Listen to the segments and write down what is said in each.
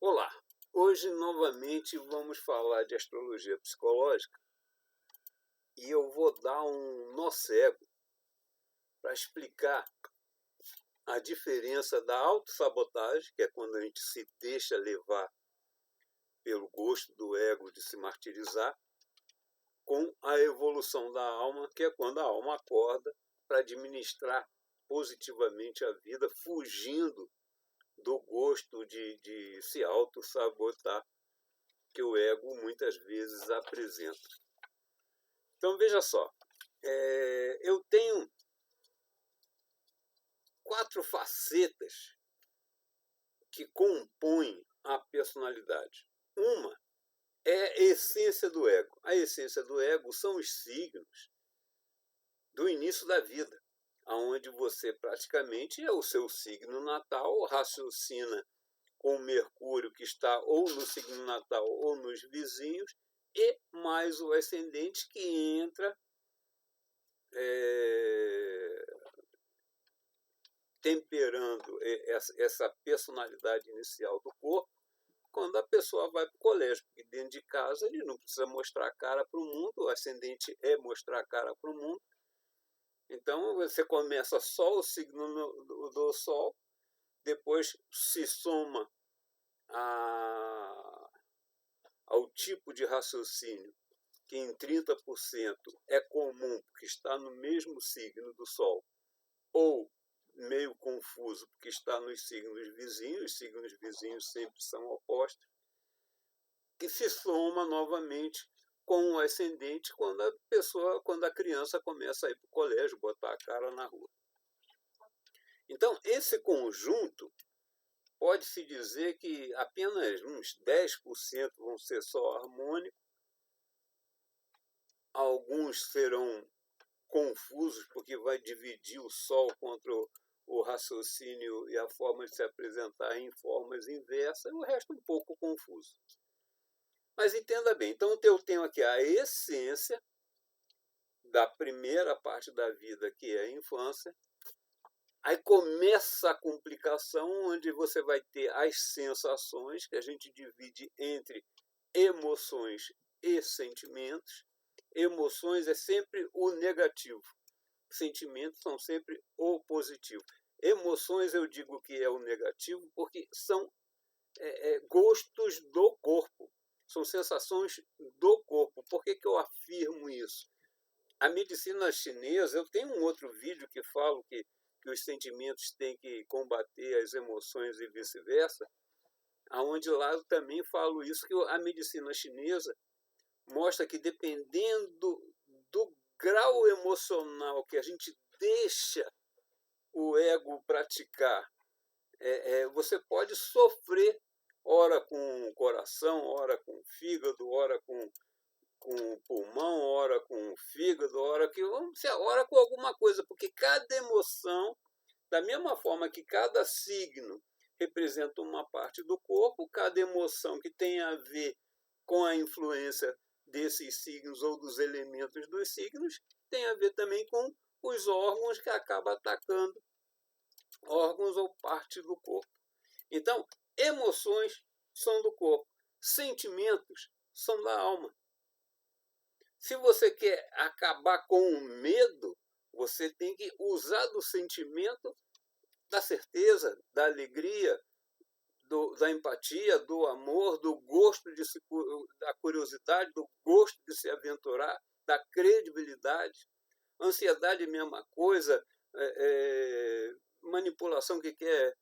Olá, hoje novamente vamos falar de astrologia psicológica e eu vou dar um nó cego para explicar a diferença da autossabotagem, que é quando a gente se deixa levar pelo gosto do ego de se martirizar, com a evolução da alma, que é quando a alma acorda para administrar positivamente a vida, fugindo do gosto de se auto-sabotar que o ego muitas vezes apresenta. Então, veja só, eu tenho 4 facetas que compõem a personalidade. Uma é a essência do ego. A essência do ego são os signos do início da vida, onde você praticamente é o seu signo natal, raciocina com Mercúrio, que está ou no signo natal ou nos vizinhos, e mais o ascendente que entra temperando essa personalidade inicial do corpo quando a pessoa vai para o colégio, porque dentro de casa ele não precisa mostrar a cara para o mundo, o ascendente é mostrar a cara para o mundo. Então você começa só o signo do Sol, depois se soma ao tipo de raciocínio, que em 30% é comum, porque está no mesmo signo do Sol, ou meio confuso, porque está nos signos vizinhos, os signos vizinhos sempre são opostos, que se soma novamente com o ascendente quando a criança começa a ir para o colégio, botar a cara na rua. Então, esse conjunto, pode-se dizer que apenas uns 10% vão ser só harmônicos, alguns serão confusos, porque vai dividir o Sol contra o raciocínio e a forma de se apresentar em formas inversas, e o resto um pouco confuso. Mas entenda bem, então eu tenho aqui a essência da primeira parte da vida, que é a infância. Aí começa a complicação, onde você vai ter as sensações, que a gente divide entre emoções e sentimentos. Emoções é sempre o negativo, sentimentos são sempre o positivo. Emoções eu digo que é o negativo porque são gostos do corpo, são sensações do corpo. Por que eu afirmo isso? A medicina chinesa, eu tenho um outro vídeo que falo que os sentimentos têm que combater as emoções e vice-versa, aonde lá eu também falo isso, que a medicina chinesa mostra que dependendo do grau emocional que a gente deixa o ego praticar, você pode sofrer, ora com o coração, ora com o fígado, ora com o pulmão, ora com o fígado, ora com alguma coisa, porque cada emoção, da mesma forma que cada signo representa uma parte do corpo, cada emoção que tem a ver com a influência desses signos ou dos elementos dos signos, tem a ver também com os órgãos, que acaba atacando órgãos ou parte do corpo. Então, emoções são do corpo, sentimentos são da alma. Se você quer acabar com o medo, você tem que usar do sentimento, da certeza, da alegria, da empatia, do amor, do gosto da curiosidade, do gosto de se aventurar, da credibilidade. Ansiedade é a mesma coisa, manipulação que quer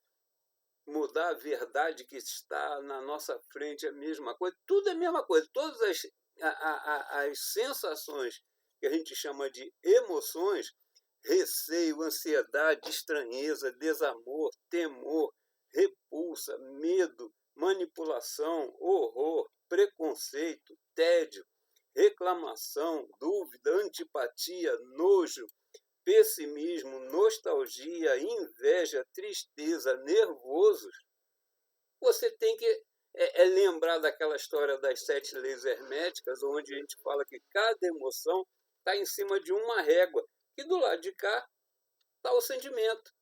mudar a verdade que está na nossa frente é a mesma coisa. Tudo é a mesma coisa. Todas as sensações que a gente chama de emoções, receio, ansiedade, estranheza, desamor, temor, repulsa, medo, manipulação, horror, preconceito, tédio, reclamação, dúvida, antipatia, nojo, pessimismo, nostalgia, inveja, tristeza, nervosos. Você tem que lembrar daquela história das 7 leis herméticas, onde a gente fala que cada emoção está em cima de uma régua, e do lado de cá está o sentimento,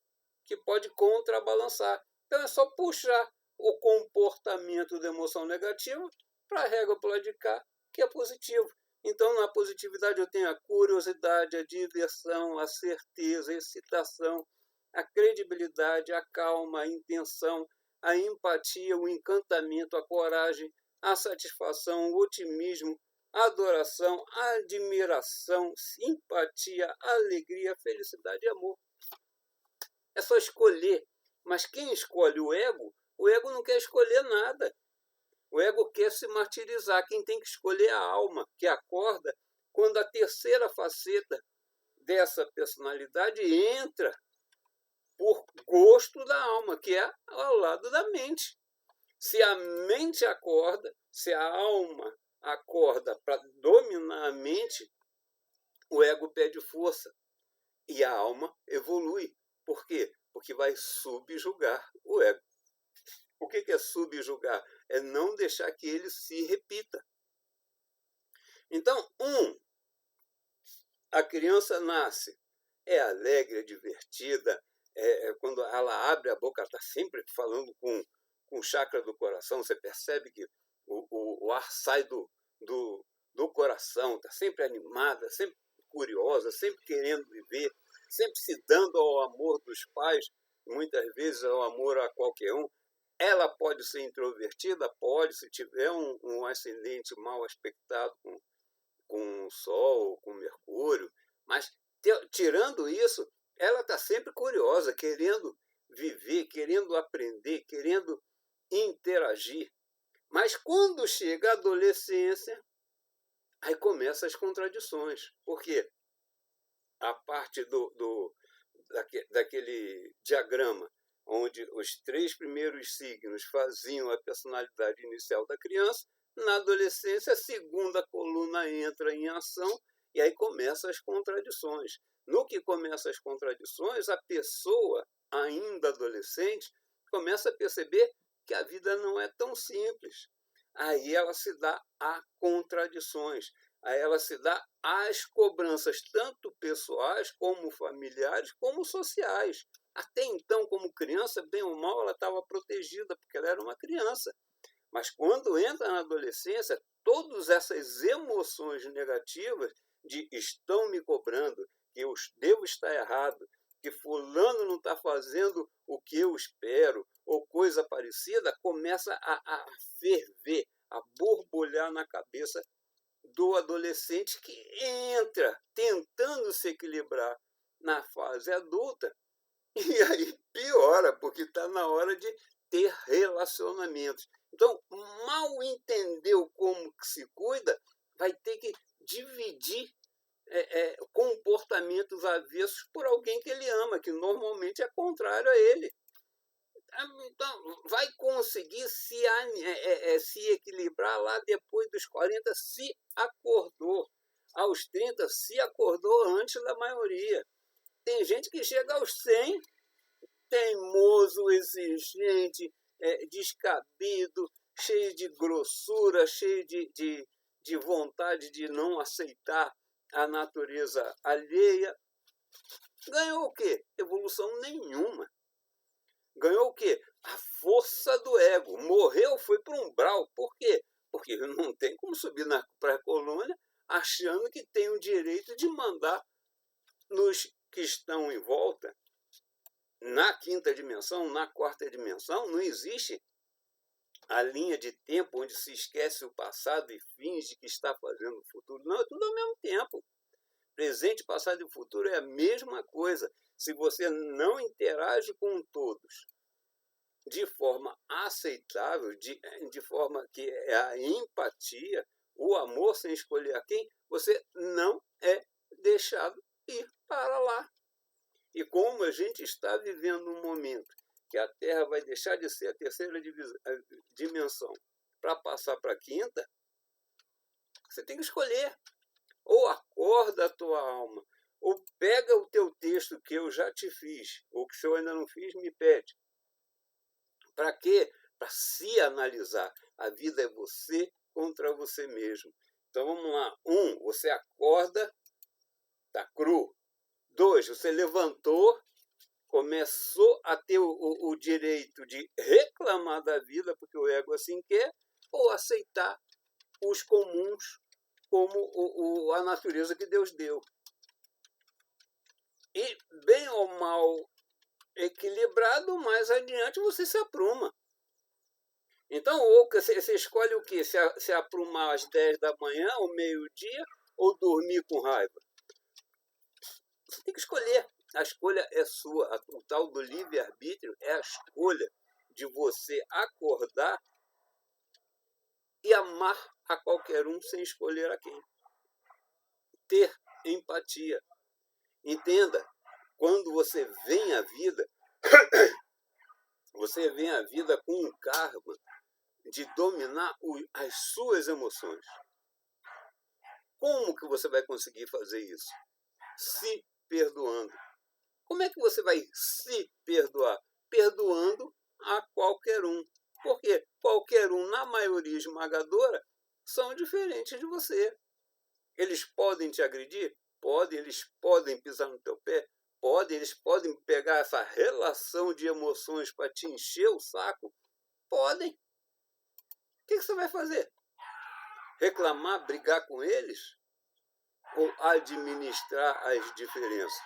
que pode contrabalançar. Então é só puxar o comportamento da emoção negativa para a régua para o lado de cá, que é positivo. Então, na positividade, eu tenho a curiosidade, a diversão, a certeza, a excitação, a credibilidade, a calma, a intenção, a empatia, o encantamento, a coragem, a satisfação, o otimismo, a adoração, a admiração, simpatia, alegria, felicidade e amor. É só escolher. Mas quem escolhe o ego não quer escolher nada. O ego quer se martirizar. Quem tem que escolher é a alma, que acorda quando a terceira faceta dessa personalidade entra por gosto da alma, que é ao lado da mente. Se a mente acorda, se a alma acorda para dominar a mente, o ego pede força e a alma evolui. Por quê? Porque vai subjugar o ego. O que é subjugar? É não deixar que ele se repita. Então, a criança nasce, é alegre, é divertida, quando ela abre a boca, ela está sempre falando com o chakra do coração, você percebe que o ar sai do coração, está sempre animada, sempre curiosa, sempre querendo viver, sempre se dando ao amor dos pais, muitas vezes ao amor a qualquer um. Ela pode ser introvertida? Pode, se tiver um ascendente mal aspectado com o Sol, com o Mercúrio, mas tirando isso, ela está sempre curiosa, querendo viver, querendo aprender, querendo interagir. Mas quando chega a adolescência, aí começam as contradições. Por quê? A parte daquele diagrama, onde os 3 primeiros signos faziam a personalidade inicial da criança, na adolescência, a segunda coluna entra em ação e aí começam as contradições. No que começam as contradições, a pessoa, ainda adolescente, começa a perceber que a vida não é tão simples. Aí ela se dá a contradições, aí ela se dá às cobranças, tanto pessoais, como familiares, como sociais. Até então, como criança, bem ou mal, ela estava protegida, porque ela era uma criança. Mas quando entra na adolescência, todas essas emoções negativas de estão me cobrando, que eu devo estar errado, que fulano não está fazendo o que eu espero, ou coisa parecida, começa a ferver, a borbulhar na cabeça do adolescente que entra tentando se equilibrar na fase adulta, e aí piora, porque está na hora de ter relacionamentos. Então, mal entendeu como que se cuida, vai ter que dividir comportamentos avessos por alguém que ele ama, que normalmente é contrário a ele. Então, vai conseguir se equilibrar lá depois dos 40, se acordou. Aos 30, se acordou antes da maioria. Tem gente que chega aos 100, teimoso, exigente, descabido, cheio de grossura, cheio de vontade de não aceitar a natureza alheia. Ganhou o quê? Evolução nenhuma. Ganhou o quê? A força do ego. Morreu, foi para um umbral. Por quê? Porque não tem como subir na pré-colônia achando que tem o direito de mandar nos que estão em volta. Na quinta dimensão, na quarta dimensão, não existe a linha de tempo onde se esquece o passado e finge que está fazendo o futuro. Não, é tudo ao mesmo tempo. Presente, passado e futuro é a mesma coisa. Se você não interage com todos de forma aceitável, de forma que é a empatia, o amor sem escolher a quem, você não é deixado ir para lá. E como a gente está vivendo um momento que a Terra vai deixar de ser a terceira dimensão para passar para a quinta, você tem que escolher. Ou acorda a tua alma, ou pega o teu texto que eu já te fiz, ou que se eu ainda não fiz, me pede. Para quê? Para se analisar. A vida é você contra você mesmo. Então vamos lá. 1, você acorda, está cru. 2, você levantou, começou a ter o direito de reclamar da vida, porque o ego assim quer, ou aceitar os comuns como a natureza que Deus deu. E, bem ou mal equilibrado, mais adiante você se apruma. Então, ou você escolhe o quê? Se aprumar às 10 da manhã, ao meio-dia, ou dormir com raiva? Você tem que escolher. A escolha é sua. O tal do livre-arbítrio é a escolha de você acordar e amar a qualquer um sem escolher a quem. Ter empatia. Entenda, quando você vem à vida, você vem à vida com um karma de dominar as suas emoções. Como que você vai conseguir fazer isso? Se perdoando. Como é que você vai se perdoar? Perdoando a qualquer um. Porque qualquer um, na maioria esmagadora, são diferentes de você. Eles podem te agredir? Podem. Eles podem pisar no teu pé? Podem. Eles podem pegar essa relação de emoções para te encher o saco? Podem. O que você vai fazer? Reclamar, brigar com eles? Ou administrar as diferenças?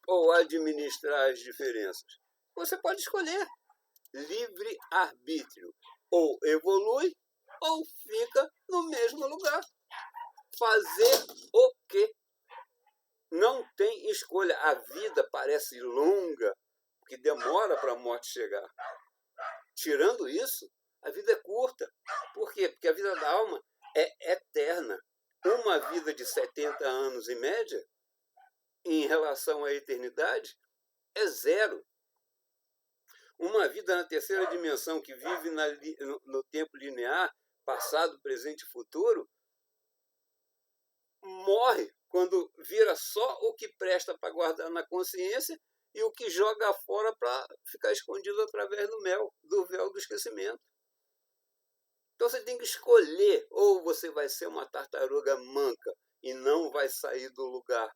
Ou administrar as diferenças? Você pode escolher. Livre-arbítrio. Ou evolui, ou fica no mesmo lugar. Fazer o quê? Não tem escolha. A vida parece longa, porque demora para a morte chegar. Tirando isso, a vida é curta. Por quê? Porque a vida da alma é eterna. Uma vida de 70 anos em média, em relação à eternidade, é zero. Uma vida na terceira dimensão que vive no tempo linear, passado, presente e futuro, morre quando vira só o que presta para guardar na consciência e o que joga fora para ficar escondido através do véu do esquecimento. Então você tem que escolher, ou você vai ser uma tartaruga manca e não vai sair do lugar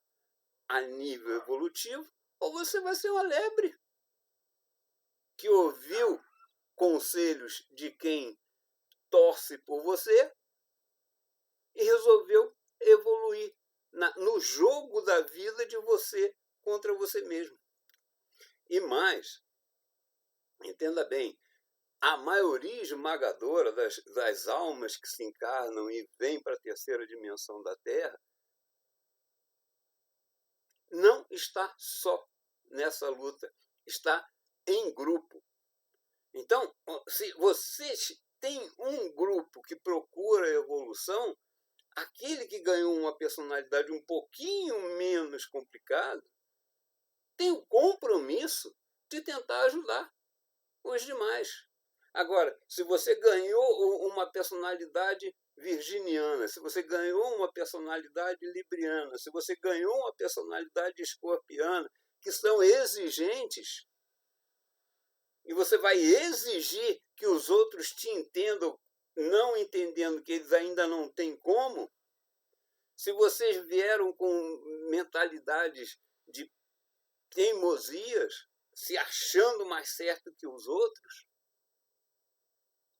a nível evolutivo, ou você vai ser uma lebre que ouviu conselhos de quem torce por você e resolveu evoluir no jogo da vida de você contra você mesmo. E mais, entenda bem, a maioria esmagadora das almas que se encarnam e vêm para a terceira dimensão da Terra não está só nessa luta, está em grupo. Então, se você tem um grupo que procura evolução, aquele que ganhou uma personalidade um pouquinho menos complicada tem o compromisso de tentar ajudar os demais. Agora, se você ganhou uma personalidade virginiana, se você ganhou uma personalidade libriana, se você ganhou uma personalidade escorpiana, que são exigentes, e você vai exigir que os outros te entendam, não entendendo que eles ainda não têm como, se vocês vieram com mentalidades de teimosias, se achando mais certo que os outros,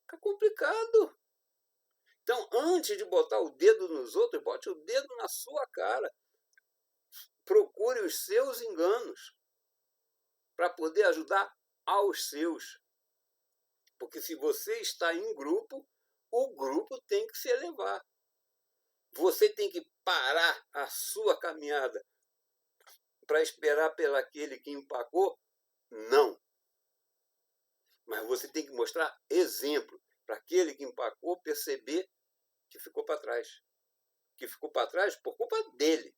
fica complicado. Então, antes de botar o dedo nos outros, bote o dedo na sua cara. Procure os seus enganos para poder ajudar aos seus. Porque se você está em grupo, o grupo tem que se elevar. Você tem que parar a sua caminhada para esperar pelaquele que empacou? Não. Mas você tem que mostrar exemplo para aquele que empacou perceber que ficou para trás. Que ficou para trás por culpa dele.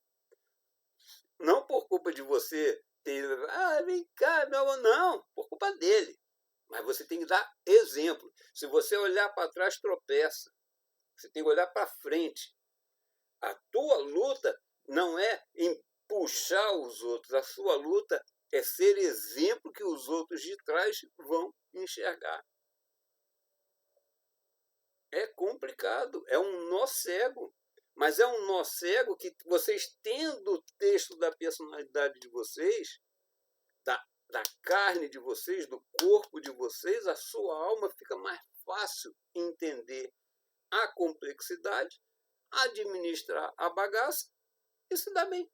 Não por culpa de você ter... vem cá, meu amor. Não, por culpa dele. Mas você tem que dar exemplo. Se você olhar para trás, tropeça. Você tem que olhar para frente. A tua luta não é em puxar os outros. A sua luta é ser exemplo que os outros de trás vão enxergar. É complicado, é um nó cego. Mas é um nó cego que vocês, tendo o texto da personalidade de vocês, da carne de vocês, do corpo de vocês, a sua alma fica mais fácil entender a complexidade, administrar a bagaça e se dar bem.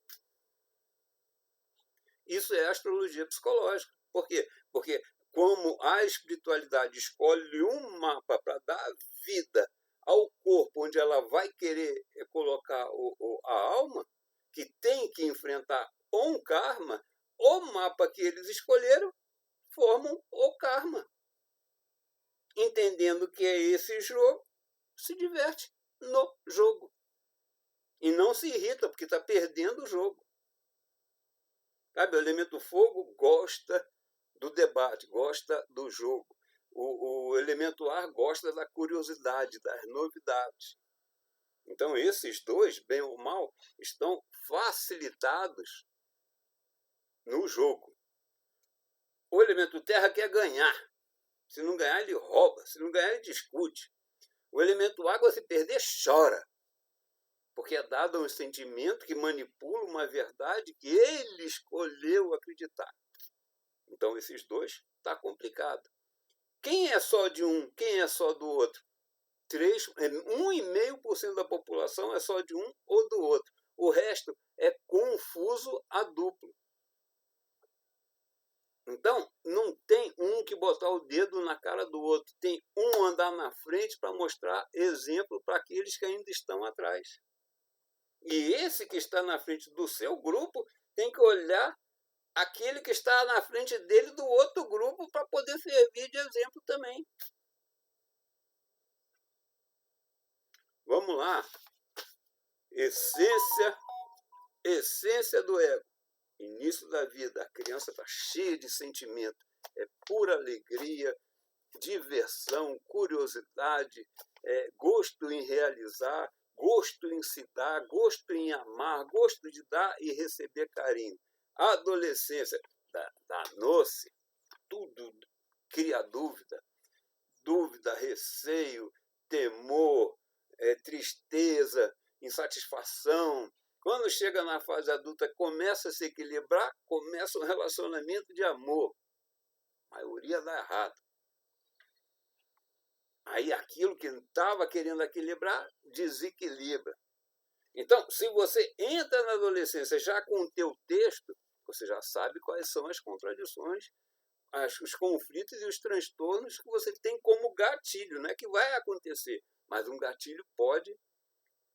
Isso é astrologia psicológica. Por quê? Porque como a espiritualidade escolhe um mapa para dar vida ao corpo, onde ela vai querer colocar a alma, que tem que enfrentar um karma, o mapa que eles escolheram formam o karma. Entendendo que é esse jogo, se diverte no jogo. E não se irrita, porque está perdendo o jogo. Sabe, o elemento fogo gosta do debate, gosta do jogo. O elemento ar gosta da curiosidade, das novidades. Então, esses dois, bem ou mal, estão facilitados no jogo. O elemento terra quer ganhar. Se não ganhar, ele rouba. Se não ganhar, ele discute. O elemento água, se perder, chora. Porque é dado um sentimento que manipula uma verdade que ele escolheu acreditar. Então, esses dois, está complicado. Quem é só de um, quem é só do outro? 1,5% da população é só de um ou do outro. O resto é confuso a duplo. Então, não tem um que botar o dedo na cara do outro. Tem um andar na frente para mostrar exemplo para aqueles que ainda estão atrás. E esse que está na frente do seu grupo tem que olhar aquele que está na frente dele do outro grupo para poder servir de exemplo também. Vamos lá. Essência do ego. Início da vida. A criança está cheia de sentimento. É pura alegria, diversão, curiosidade, gosto em realizar, gosto em se dar, gosto em amar, gosto de dar e receber carinho. A adolescência, danou-se, tudo cria dúvida, receio, temor, tristeza, insatisfação. Quando chega na fase adulta, começa a se equilibrar, começa um relacionamento de amor. A maioria dá errado. Aí aquilo que estava querendo equilibrar, desequilibra. Então, se você entra na adolescência já com o teu texto, você já sabe quais são as contradições, os conflitos e os transtornos que você tem como gatilho. Não é que vai acontecer, mas um gatilho pode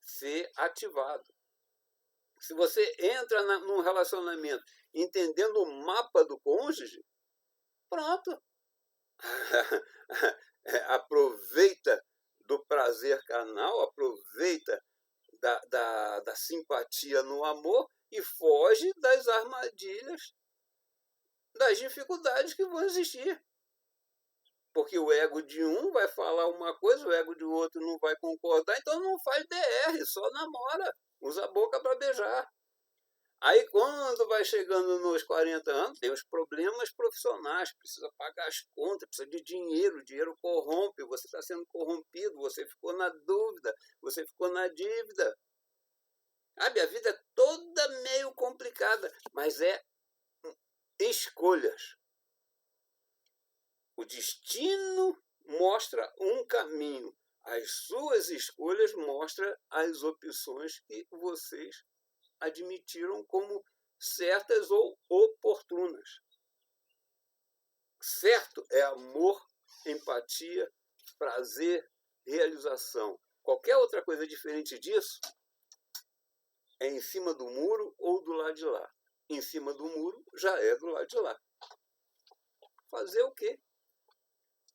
ser ativado. Se você entra num relacionamento entendendo o mapa do cônjuge, pronto. Aproveita do prazer carnal, aproveita da simpatia no amor e foge das armadilhas, das dificuldades que vão existir. Porque o ego de um vai falar uma coisa, o ego do outro não vai concordar, então não faz DR, só namora, usa a boca para beijar. Aí, quando vai chegando nos 40 anos, tem os problemas profissionais, precisa pagar as contas, precisa de dinheiro, o dinheiro corrompe, você está sendo corrompido, você ficou na dúvida, você ficou na dívida. Sabe, a vida é toda meio complicada, mas é escolhas. O destino mostra um caminho, as suas escolhas mostram as opções que vocês admitiram como certas ou oportunas. Certo é amor, empatia, prazer, realização. Qualquer outra coisa diferente disso é em cima do muro ou do lado de lá. Em cima do muro já é do lado de lá. Fazer o quê?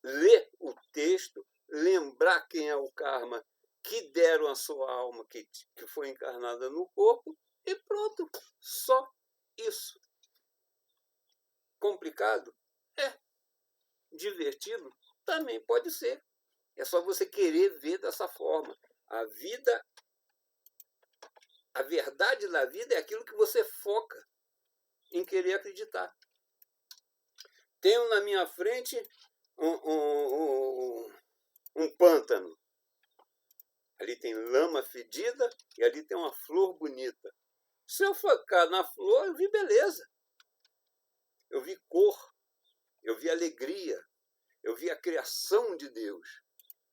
Ler o texto, lembrar quem é o karma que deram a sua alma, que foi encarnada no corpo, e pronto. Só isso. Complicado? É. Divertido? Também pode ser. É só você querer ver dessa forma. A verdade da vida é aquilo que você foca em querer acreditar. Tenho na minha frente um pântano. Ali tem lama fedida e ali tem uma flor bonita. Se eu focar na flor, eu vi beleza. Eu vi cor, eu vi alegria, eu vi a criação de Deus.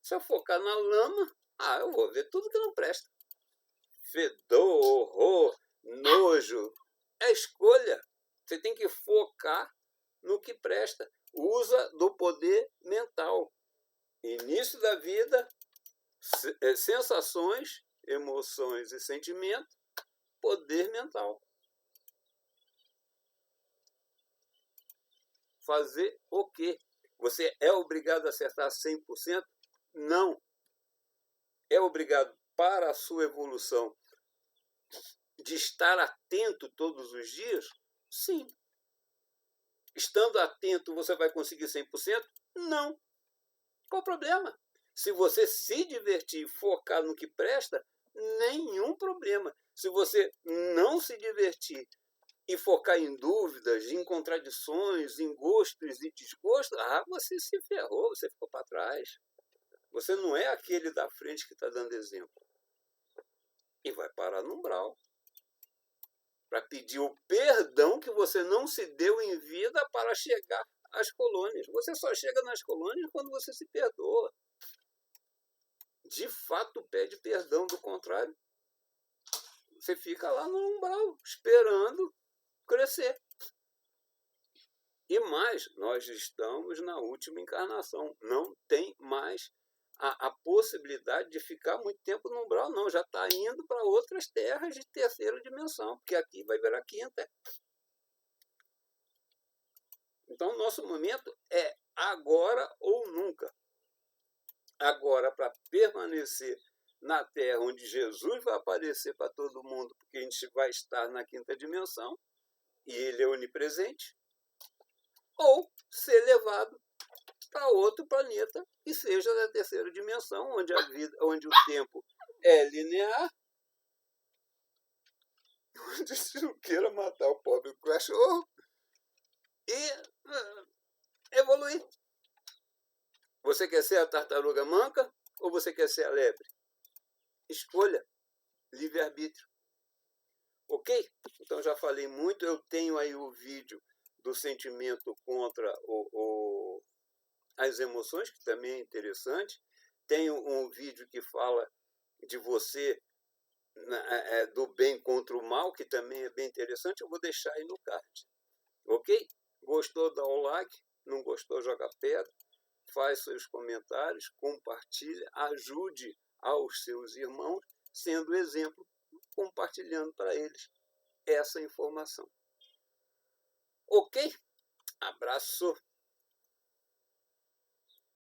Se eu focar na lama, eu vou ver tudo que não presta. Fedor, horror, nojo. É escolha. Você tem que focar no que presta. Usa do poder mental. Início da vida, sensações, emoções e sentimentos, poder mental. Fazer o quê? Você é obrigado a acertar 100%? Não. É obrigado, para a sua evolução, de estar atento todos os dias? Sim. Estando atento, você vai conseguir 100%? Não. Qual o problema? Se você se divertir e focar no que presta, nenhum problema. Se você não se divertir e focar em dúvidas, em contradições, em gostos e desgostos, você se ferrou, você ficou para trás. Você não é aquele da frente que está dando exemplo. E vai parar no umbral. Para pedir o perdão que você não se deu em vida para chegar às colônias. Você só chega nas colônias quando você se perdoa. De fato, pede perdão. Do contrário, você fica lá no umbral, esperando crescer. E mais, nós estamos na última encarnação. Não tem mais a possibilidade de ficar muito tempo no umbral, não. Já está indo para outras terras de terceira dimensão, porque aqui vai virar quinta. Então, nosso momento é agora ou nunca. Agora, para permanecer na Terra, onde Jesus vai aparecer para todo mundo, porque a gente vai estar na quinta dimensão, e Ele é onipresente, ou ser levado para outro planeta que seja da terceira dimensão, onde a vida, onde o tempo é linear, onde se não queira matar o pobre cachorro e evoluir. Você quer ser a tartaruga manca ou você quer ser a lebre? Escolha. Livre-arbítrio. Ok? Então já falei muito. Eu tenho aí o vídeo do sentimento contra as emoções, que também é interessante. Tenho um vídeo que fala de você, do bem contra o mal, que também é bem interessante. Eu vou deixar aí no card. Ok? Gostou, dá o like. Não gostou, joga pedra. Faz seus comentários, compartilha, ajude aos seus irmãos, sendo exemplo, compartilhando para eles essa informação. Ok? Abraço!